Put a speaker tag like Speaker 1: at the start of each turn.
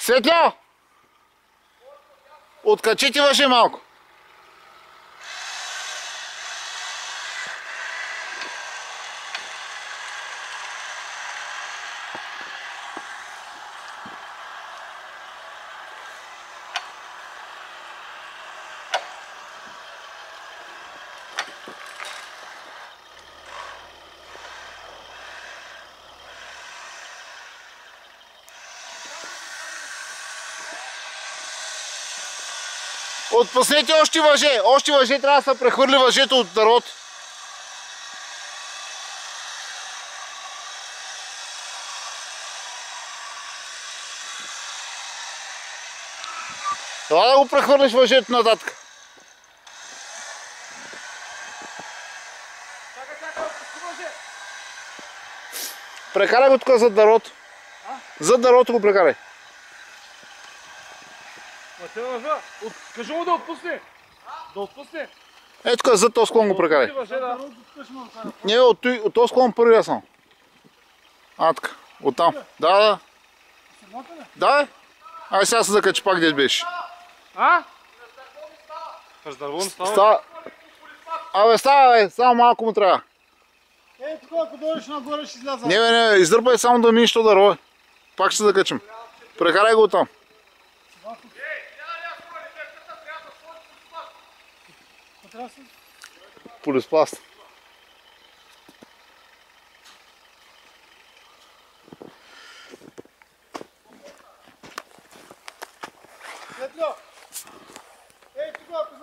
Speaker 1: Светло! Откачете въже малко. Отпуснете още въже. Още въже трябва да се прехвърли въжето от дървото. Това да го прехвърлиш въжето нататък. Прекарай го тук зад дървото. Зад дървото го прекарай.
Speaker 2: Кажи му да отпусне. Да отпусне.
Speaker 1: Ето тук зад този склон го прекарай. Не, от този склон първия съм. Така, оттам. Да. Да, ай сега се закачи пак дед беше.
Speaker 2: С дърво не става?
Speaker 1: Абе става, само малко му трябва.
Speaker 3: Тук ако дойдеш нагоре ще изляза.
Speaker 1: Не, издърпай само да минеш то дърво. Пак ще се закачим. Прекарай го оттам. Полиспласт.
Speaker 3: Светло! Тук ако